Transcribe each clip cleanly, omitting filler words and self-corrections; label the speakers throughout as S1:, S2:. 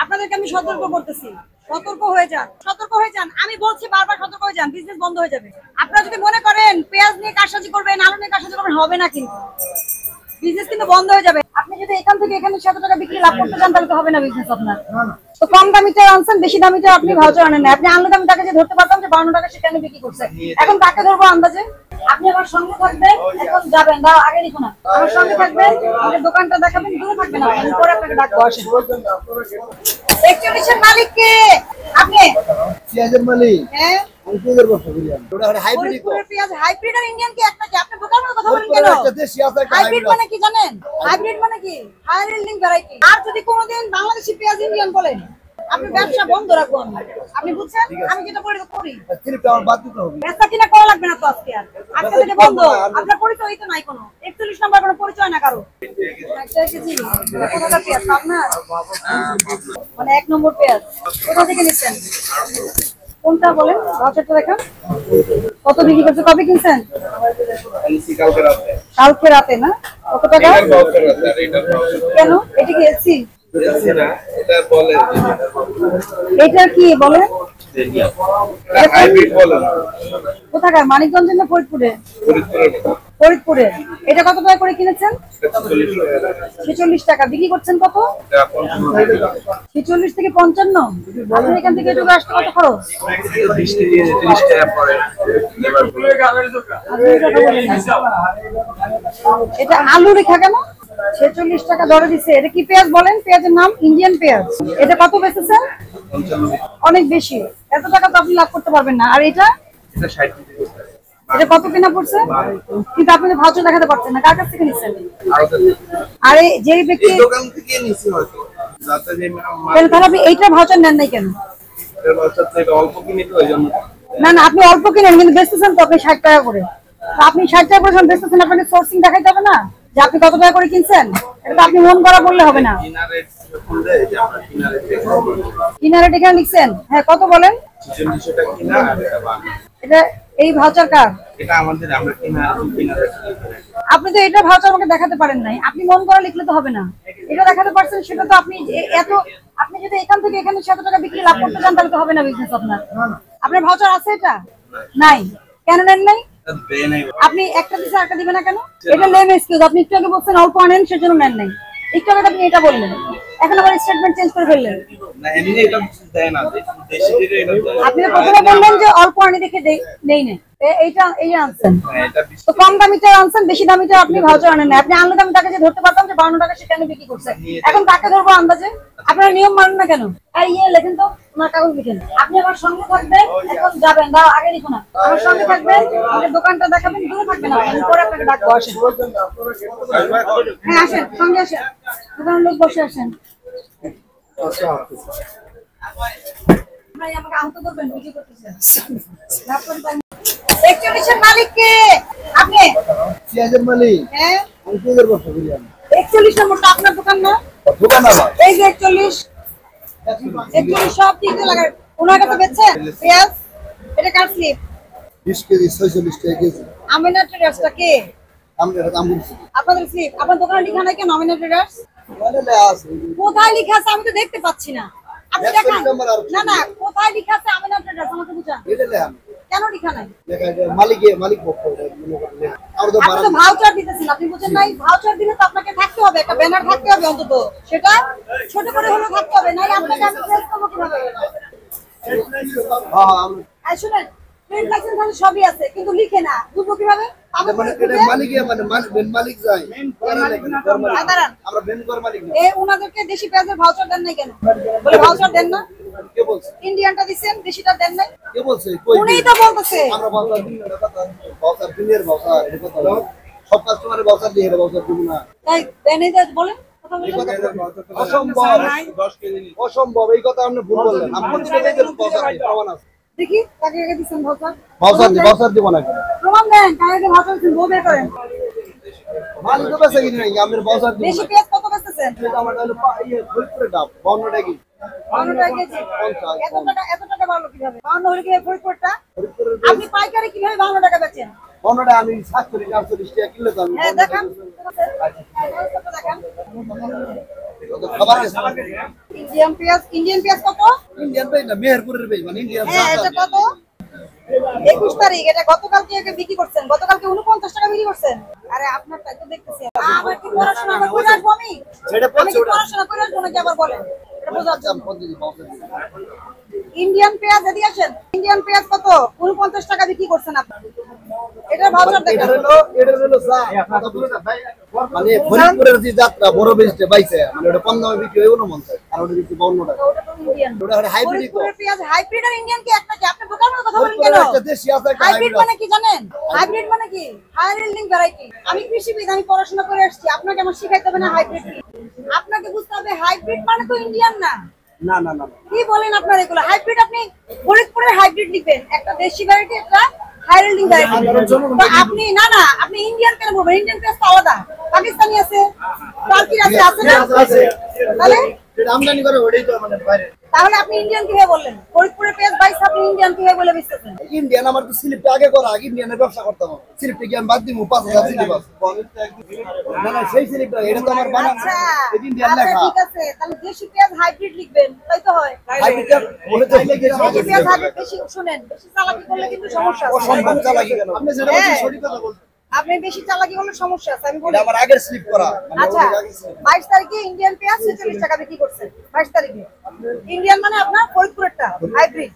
S1: আপনাদেরকে আমি সতর্ক করতেছি, সতর্ক হয়ে যান, সতর্ক হয়ে যান। আমি বলছি বারবার সতর্ক হয়ে যান, বিজনেস বন্ধ হয়ে যাবে। আপনারা যদি মনে করেন পেঁয়াজ নিয়ে কারসাজি করবেন, আলু নিয়ে কারসাজি করবেন, হবে না, কিন্তু বিজনেস কিন্তু বন্ধ হয়ে যাবে। আপনি যদি এখান থেকে এখানে 7 টাকা বিক্রি লাভ করতে চান তাহলে তো হবে না বিজনেস আপনার। তো কম দামিটা আনছেন, বেশি দামিটা আপনি ভাউচার আনেন না। আপনি আনলে আমি তাকে যে ধরতে পারতাম যে 52 টাকা সে কেন বিক্রি করছে, এখন তাকে ধরবো আন্দাজে। আপনি আমার সঙ্গে থাকবেন, এখন যাবেন না, আগে লিখো না, আমার সঙ্গে থাকবেন, আমাদের দোকানটা দেখাবেন, দূরে থাকবেন না, আমি পরে আপনাকে ডাকবো। আসেন। 41 এর মালিক কে? আপনি
S2: পেঁয়াজের মালিক?
S1: হ্যাঁ,
S2: আমি পেঁয়াজের ব্যবসা করি। ওটা হাইব্রিড
S1: পেঁয়াজ হাইব্রিড আর ইন্ডিয়ান কি একটা? কি আপনি বোকার মতো কথা বলেন কেন?
S2: একটা দেশি আছে, একটা
S1: হাইব্রিড মানে কি জানেন? হাইব্রিড মানে কি হাই ইল্ডিং ভ্যারাইটি। আর যদি কোনোদিন বাংলাদেশি পেঁয়াজ ইন্ডিয়ান বলেন, আপনি ব্যবসা বন্ধ রাখবো আমি। আপনি বুঝছেন? আমি যেটা করি তো করি।
S2: স্লিপটা আমার বাদ দিতে হবে।
S1: ব্যবসা কিনা করা লাগবে না তো আজকে আর। আজকে থেকে বন্ধ। আপনার পরিচয় তো নাই কোনো। 41 নাম্বার কোনো পরিচয় না কারো। একটা কেজি কোথাকার পেঁয়াজ আপনার? মানে 1 নম্বর পেঁয়াজ। কোথা থেকে নিচ্ছেন? কোনটা বলেন? ভাউচারটা দেখান। কত বিক্রি করছে, কবে কিনছেন? কালকে রাতে না? কত টাকা? কেন? এটা কি এসি? এটা কি বলেন? কোথাকার? মানিকগঞ্জে না ফরিদপুরে? ফরিদপুরে। এটা কত টাকা করে কিনেছেন? 46 টাকা। বিক্রি করছেন কত? 46 থেকে 55। আপনার এখান থেকে এটুকু আসতে কত খরচ? এটা আলু রেখা কেন? 46 টাকা দরে দিচ্ছে। এটা কি পেঁয়াজ বলেন? পেঁয়াজের নাম ইন্ডিয়ান পেঁয়াজ। এটা কত বেচেছেন? অনেক বেশি। এত টাকা তো আপনি লাভ করতে পারবেন না। আর এটা এটা কত কিনা পড়ছে? কিন্তু আপনি তো ভাউচার দেখাতে পারছেন না। কার কাছ থেকে নিচ্ছেন? আরে যে ব্যক্তি
S2: দোকান থেকে নিছি হয়তো, যাতে যে
S1: তাহলে আপনি এইটা ভাউচার নেন নাই কেন?
S2: এর বাচ্চা থেকে অল্প কিনে তো ওইজন্য।
S1: না না, আপনি অল্প কিনেন কিন্তু বেচতেছেন তো আপনি 60 টাকা করে। তো আপনি 60 টাকা করে বেচতেছেন, আপনাকে সোর্সিং দেখাইতে হবে না যে আপনি কত টাকা করে কিনছেন? এটা তো আপনি মন করা বললে হবে না। কিনারে এখানে লিখছেন। হ্যাঁ, কত বলেন?
S2: 46 টাকা কিনা আর এটা বাকি।
S1: এটা এই ভাউচার কার?
S2: এটা আমাদের, আমরা কিনা
S1: আপনি তো এটা ভাউচার আমাকে দেখাতে পারেন নাই। আপনি মন করা লিখলে তো হবে না। এটা দেখাতে পারছেন, সেটা তো আপনি এত, আপনি যদি এখান থেকে এখানে 7 টাকা বিক্রি লাভ করতে চান তাহলে তো হবে না বিজনেস আপনার। আপনার ভাউচার আছে? এটা নাই কেন নেন নাই? আপনি একটা দিছে আরেকটা দিবেন না কেন? এটা লেম এক্সকিউজ। আপনি একটু আগে বলছেন অল্প আনেন সেজন্য নেন নাই। একটু আগে আপনি এটা বললেন, এখন আবার স্টেটমেন্ট চেঞ্জ করে ফেললেন।
S2: না, এমনি এটা দেয় না, দেশি থেকে এটা দেয়।
S1: আপনি প্রথমে বললেন যে অল্প আনি দেখে নেই না, এইটা আনছেন। তো কম দামিটা আনছেন, বেশি দামিটা আপনি ভাউচার আনেন না। আপনি আনলে আমি তাকে যে ধরতে পারতাম যে 52 টাকা সে কেন বিক্রি করছে, এখন তাকে ধরবো আন্দাজে। আপনারা নিয়ম মানেন না কেন? আর লেখেন তো, ওনার কাগজ লিখেন। আপনি আমার সঙ্গে থাকবেন, এখন যাবেন না, আগে লিখো না, আমার সঙ্গে থাকবেন, আমাদের দোকানটা দেখাবেন, দূরে থাকবেন না, আমি পরে আপনাকে ডাকবো। আসেন। হ্যাঁ আসেন, সঙ্গে আসেন, দোকানের লোক বসে আসেন। আমাকে আহত করবেন, বুঝে করতেছেন। 41 এর মালিক কে? আপনি
S2: পেঁয়াজের মালিক?
S1: হ্যাঁ,
S2: আমি পেঁয়াজের ব্যবসা করি।
S1: 41 নম্বরটা আপনার দোকান না?
S2: দোকান আমার।
S1: এই যে 41 সব ঠিক লাগায় ওনার কাছে বেচছেন পেঁয়াজ। এটা কার স্লিপ?
S2: 20 কেজি 46 টাকা কেজি।
S1: আমিনা ট্রেডার্সটা কে?
S2: আমরা এটা দাম বলছি।
S1: আপনাদের স্লিপ আপনার দোকানে লেখা নাই কেন আমিনা ট্রেডার্স?
S2: মানে আছে।
S1: কোথায় লেখা আছে আমি তো দেখতে পাচ্ছি না। আপনি দেখান। না না, কোথায় লেখা আছে আমিনা ট্রেডার্স আমাকে বুঝান।
S2: এটা লেখা
S1: কেন লেখা নাই?
S2: লেখা আছে মালিক পক্ষ মনে করেন। আমরা তো
S1: আপনি তো ভাউচার দিতেছেন, আপনি বুঝেন নাই? ভাউচার দিলে তো আপনাকে থাকতে হবে, একটা ব্যানার থাকতে হবে অন্তত, সেটা ছোট করে হলেও থাকতে হবে, নাহলে আপনাকে আমি প্রেস করবো কিভাবে?
S2: হ্যাঁ,
S1: শুনেন, প্রিন্ট লাইসেন্স আছে, সবই আছে, কিন্তু লিখে না, বুঝবো কিভাবে?
S2: মানে এটা মালিক যায়। আমরা বেনগর মালিক না।
S1: উনাদেরকে দেশি পেঁয়াজের ভাউচার দেন নাই কেন? বলে ভাউচার দেন না?
S2: কে বলছে?
S1: ইন্ডিয়ানটা দিছেন, দেশিটা দেন নাই?
S2: কে বলছে?
S1: উনিই তো বলতেছে।
S2: আমরা ভাউচার দিন না, কথা ভাউচার দিনের ভাউচার এটা কথা হলো। সব কাস্টমারের ভাউচার দিয়ে ভাউচার দিব না।
S1: তাই দেনই তো বলেন।
S2: অসম্ভব। 10 কেজি নি। অসম্ভব, এই কথা আপনি ভুল বললেন। আপনি পেঁয়াজের ভাউচার প্রমাণ আছে।
S1: দেখি কাকে কাকে দিছেন ভাউচার?
S2: ভাউচার দিব না।
S1: প্রমাণ দেন, কাকে ভাউচার দিছেন, বউ বের করেন।
S2: মালিক তো বেচে কিনে নাই, আমরা ভাউচার দিব।
S1: দেশি পেঁয়াজ কত বেচতেছেন?
S2: আমার হলো ফরিদপুরের দাম 52 টাকা কেজি।
S1: 52 টাকা কেজি। এত টাকা বাড়লো কিভাবে? 52 হলে কি ফরিদপুরটা? আপনি পাইকারি কিভাবে 52 টাকা বেচেন?
S2: 52 টাকা আমি 47 টাকা কিলো দাম।
S1: হ্যাঁ দেখান। দেখান।
S2: খাবার
S1: ইন্ডিয়ান পেঁয়াজ কত?
S2: ইন্ডিয়ান পেজ না, মেহেরপুরের পেজ, মানে ইন্ডিয়ান
S1: হ্যাঁ, এটা কত? 21 তারিখ। এটা গতকালকে বিক্রি করছেন, গতকালকে 49 টাকা বিক্রি করছেন। আরে আপনারটা তো দেখতেছি। আবার কি পড়াশোনা করে আসবো আমি? আমি কি পড়াশোনা করে আসবো নাকি আবার বলেন? এটা বোঝার জন্য। ইন্ডিয়ান পেঁয়াজ এদিকে আসেন। ইন্ডিয়ান পেঁয়াজ কত? 49 টাকা বিক্রি করছেন আপনি। এটার ভাউচার দেখেন।
S2: এটা হলো মানে ফরিদপুরের যে যাত্রা বড় বেজতে বাইছে, মানে ওটা কম দামে বিক্রি হয় কোনো মন চায়, আর ওটা বিক্রি 52 টাকা।
S1: ওটা তো ইন্ডিয়ান।
S2: ওটা হাইব্রিড।
S1: ফরিদপুরের পেঁয়াজ হাইব্রিড আর ইন্ডিয়ান কি একটা কি? আপনি বোকার মতো কথা বলেন কেন?
S2: একটা দেশি আছে, একটা
S1: হাইব্রিড
S2: হাইব্রিড
S1: মানে কি জানেন? হাইব্রিড মানে কি? Higher yielding variety. আমি কৃষিবিদ, আমি পড়াশোনা করে আসছি। আপনাকে আমার শিখাইতে হবে না হাইব্রিড কি? আপনাকে বুঝতে হবে হাইব্রিড মানে তো ইন্ডিয়ান না।
S2: না না না,
S1: কি বলেন আপনারা এগুলো? হাইব্রিড আপনি ফরিদপুরের হাইব্রিড লিখবেন, একটা দেশি ভ্যারাইটি, একটা হায়ার ইল্ডিং ভ্যারাইটি। তো আপনি না না, আপনি ইন্ডিয়ান কেন বলবেন? ইন্ডিয়ান পেঁয়াজ তো আলাদা, পাকিস্তানি আছে, টার্কির আছে, আছে না? তাহলে
S2: এটা আমদানি করে ওটাই তো আমাদের বাইরে।
S1: তাহলে আপনি ইন্ডিয়ান কিভাবে বললেন? ফরিদপুরের পেঁয়াজ বাইশ, আপনি ইন্ডিয়ান কিভাবে বলে বেচতেছেন?
S2: ইন্ডিয়ান আমার তো স্লিপটা আগে করা, আগে ইন্ডিয়ানের ব্যবসা করতাম। স্লিপটা কি আমি বাদ দিব? 5000 স্লিপ আছে। না না, সেই স্লিপটা এটা তো আমার বানানো,
S1: আচ্ছা,
S2: এটা ইন্ডিয়ান
S1: আচ্ছা,
S2: লেখা।
S1: ঠিক আছে। তাহলে দেশি পেঁয়াজ হাইব্রিড লিখবেন, তাই তো হয়?
S2: হাইব্রিডটা বলে তো
S1: দেশি পেঁয়াজ হাইব্রিড বেশি শুনেন, বেশি চালাকি করলে কিন্তু সমস্যা আছে।
S2: অসম্ভব চালাকি কেন? আপনি যেটা বলছেন সঠিক কথা বলছেন।
S1: আপনি বেশি চালাকি করলে সমস্যা আছে, আমি বলি।
S2: এটা আমার আগের স্লিপ করা, মানে
S1: আচ্ছা,
S2: ওটা আগের slip।
S1: 22 তারিখে ইন্ডিয়ান পেঁয়াজ 46 টাকা বিক্রি করছেন। 22 তারিখে ইন্ডিয়ান মানে আপনার ফরিদপুরেরটা হাইব্রিড।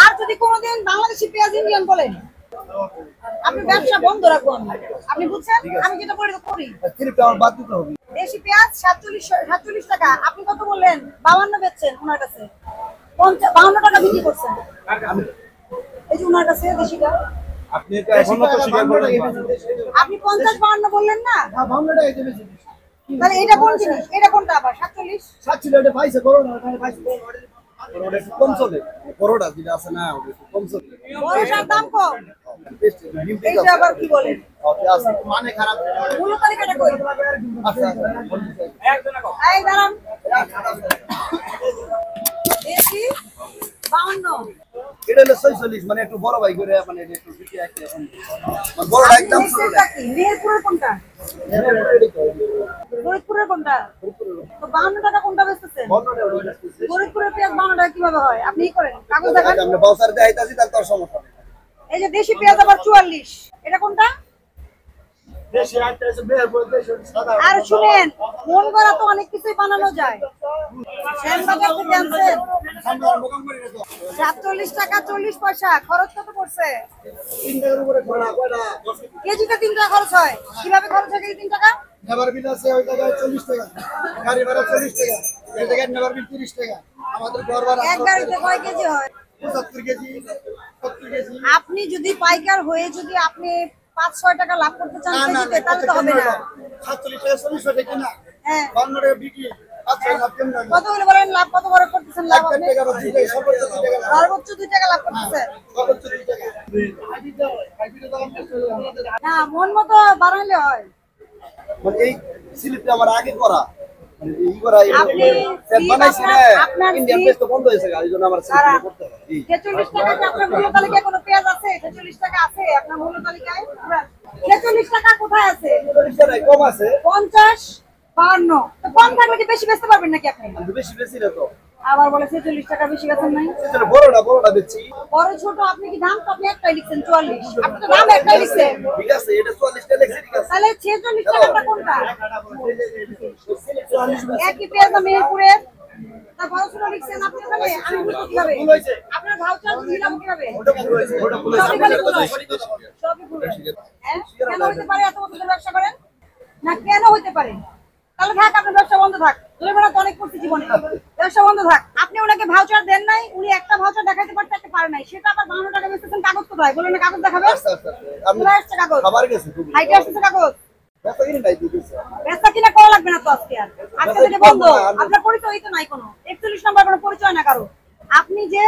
S1: আর যদি কোনোদিন বাংলাদেশি পেঁয়াজ ইন্ডিয়ান বলেন, আপনি ব্যবসা বন্ধ রাখবো আমি। আপনি বুঝছেন? আমি যেটা বলি তো করি।
S2: স্লিপটা আমার বাদ দিতে হবে।
S1: দেশি পেঁয়াজ 47 টাকা, আপনি কত বললেন? 52 বেচছেন ওনার কাছে, 52 টাকা বিক্রি করছেন। এই যে ওনার কাছে দেশিটা,
S2: আপনি তো এখনো তো স্বীকার করলেন না।
S1: আপনি 50-52 বললেন না?
S2: হ্যাঁ, 52 টাকা দিতে বেশি।
S1: তাহলে এটা কোন জিনিস? এটা কোনটা আবার 47?
S2: 7 এটা পাইছে করো না, ওখানে পাইছে। ওটা একটু কম চলে। বড়টা যেটা আছে না, ওটা একটু কম চলে।
S1: বড়টার দাম কম,
S2: ডিম ঠিক
S1: এইটা
S2: আছে।
S1: আবার কি বলেন?
S2: ওকে আছে। মানে খারাপ।
S1: মূল্য তালিকাটা কই?
S2: আচ্ছা।
S1: এই দাঁড়ান। দেশি 52,
S2: এটা হলো 46, মানে একটু বড় ভাই করে, মানে এটা একটু বেশি একটা এখন। মানে বড়টা একদম ছোট।
S1: দেশিটা কি? মেহেরপুরের কোনটা? ফরিদপুরের কোনটা? তো 52 টাকা কোনটা বেচতেছেন? ফরিদপুরের পেঁয়াজ 52 টাকা কিভাবে হয়? আপনি কি করেন? কাগজ দেখান।
S2: আমরা বাউসার দেখাইতাছি, তাহলে তোর সমস্যা নেই।
S1: এই যে দেশি পেঁয়াজ আবার 44, এটা কোনটা?
S2: দেশি আইতে আছে মেহেরপুর দেশি সাদা।
S1: আর শুনেন, মন গড়া তো অনেক কিছুই বানানো যায়। শ্যামবাজার থেকে আনছেন,
S2: সামনে মোকাম করে রেখো।
S1: 47 টাকা 40 পয়সা। খরচ কত পড়ছে?
S2: 3 টাকার উপরে খোলা কয়টা?
S1: কেজিতে 3 টাকা খরচ হয়। কিভাবে খরচ হয় কেজি 3 টাকা?
S2: নেবার বিল আছে ওই জায়গায় 40 টাকা। গাড়ি ভাড়া 40 টাকা। এই জায়গায় নেবার বিল 30 টাকা। আমাদের ঘর ভাড়া
S1: এক গাড়িতে কয় কেজি হয়?
S2: 75 কেজি, 70 কেজি।
S1: আপনি যদি পাইকার হয়ে যদি আপনি 5-6 টাকা লাভ করতে চান
S2: না না,
S1: কেজিতে, তাহলে তো হবে না।
S2: 47 টাকা 40 টাকা না।
S1: হ্যাঁ,
S2: 52 টাকা বিক্রি। আচ্ছা, লাভ কেমন লাগে?
S1: কত হলে বলেন লাভ কত বড় করতেছেন? লাভ
S2: 1
S1: আপনি
S2: টাকা বা 2 টাকা, সর্বোচ্চ 2 টাকা লাভ।
S1: সর্বোচ্চ 2 টাকা লাভ করতেছেন।
S2: সর্বোচ্চ 2 টাকা। হাইব্রিডের দাম বেশি হলে
S1: না, মন মতো বাড়াইলে হয়।
S2: মানে এই স্লিপটা আমার আগে করা, মানে এই করা
S1: আপনি
S2: সেট বানাইছি না,
S1: আপনার
S2: ইন্ডিয়ান
S1: slip-
S2: পেজ তো বন্ধ হয়েছে, এই জন্য আমার স্লিপ করতে হবে। জি।
S1: 46 টাকা কি আপনার মূল্য তালিকায় কোনো পেঁয়াজ আছে? 46 টাকা আছে আপনার মূল্য তালিকায়? 46 টাকা কোথায় আছে?
S2: 40 টাকা কম আছে,
S1: 50, 52। তো কম থাকলে কি বেশি বেচতে পারবেন নাকি আপনি?
S2: কিন্তু বেশি বেশি না তো।
S1: আবার বলে 46 টাকা বেশি বেচেন নাই।
S2: সেজন্য বড়টা বেচছি।
S1: বড় ছোট আপনি কি দাম তো আপনি একটাই লিখছেন 44, আপনি তো দাম একটাই লিখছেন।
S2: ঠিক আছে, এটা 44 টাকা লেখছি, ঠিক আছে।
S1: তাহলে 46 টাকাটা কোনটা? একই পেঁয়াজ মেহেরপুরের, তার বড় ছোট লিখছেন আপনি ওখানে। আমি বুঝবো কিভাবে? আপনার ভাউচার মিলাবো কিভাবে?
S2: ওটা ভুল হয়েছে, ওটা ভুল হয়েছে।
S1: সবই খালি ভুল হয়। সবই ভুল হয়। হ্যাঁ? কেন হইতে পারে এত বছর ধরে ব্যবসা করেন? না কেন হইতে পারে? তাহলে থাক, আপনার ব্যবসা বন্ধ থাক। ধরে তো অনেক করছি জীবনে, ব্যবসা বন্ধ থাক। আপনি ওনাকে ভাউচার দেন নাই, উনি একটা ভাউচার দেখাইতে পারতে, একটা পারে নাই। সেটা আবার 52 টাকা বেচতেছেন। কাগজ কোথায়? বলেন না কাগজ দেখাবে।
S2: আচ্ছা, আচ্ছা, আমি
S1: কোথায় আসছে কাগজ?
S2: খাবার গেছে খুবই।
S1: হাইটে আসছে কাগজ।
S2: ব্যস্ত কিনে নাই দিতেছে।
S1: ব্যবসা কিনা করা লাগবে না তো আজকে আর। আজকে থেকে বন্ধ। আপনার পরিচয় তো নাই কোনো। 41 নম্বর কোনো পরিচয় না কারো। আপনি যে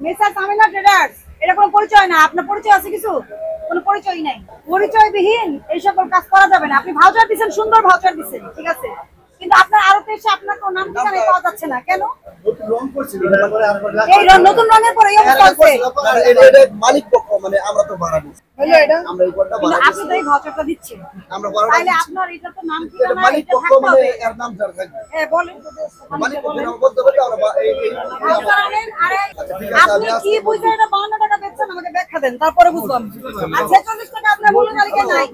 S1: মেসার তামিলনাড়ু ট্রেডার্স, এটা কোনো পরিচয় না। আপনার পরিচয় আছে কিছু? কোনো পরিচয়ই নাই। পরিচয়বিহীন এই সকল কাজ করা যাবে না। আপনি ভাউচার দিচ্ছেন, সুন্দর ভাউচার দিচ্ছেন, ঠিক আছে, কিন্তু আপনার আরতে এসে আপনার কোনো নাম ঠিকানা পাওয়া যাচ্ছে না। কেন?
S2: নতুন রং করছিল, তারপরে আর
S1: এই নতুন রঙের পরে এই অবস্থা হচ্ছে।
S2: এটা মালিক পক্ষ, মানে আমরা তো ভাড়া দিচ্ছি, আমরা এই ঘরটা
S1: কিন্তু
S2: ভাড়া
S1: আপনি তো এই ভাউচারটা দিচ্ছেন,
S2: আমরা ভাড়া
S1: তাহলে
S2: দিচ্ছি।
S1: আপনার এটা তো নাম কি
S2: এটা
S1: না
S2: মালিক
S1: এটা
S2: পক্ষ
S1: থাকতে
S2: মানে
S1: হবে।
S2: এর নাম যার থাকবে,
S1: হ্যাঁ বলেন তো,
S2: মালিক পক্ষ
S1: বলেন।
S2: নাম বলতে পারি আমরা
S1: ভাউচার আনেন, আরে
S2: আচ্ছা, ঠিক আছে,
S1: আপনি
S2: আমি
S1: কি
S2: আজকে
S1: বুঝে এটা 52 টাকা বেচছেন আমাকে ব্যাখ্যা দেন, তারপরে বুঝলাম। আর 46 টাকা আপনার মূল্য তালিকায় নাই।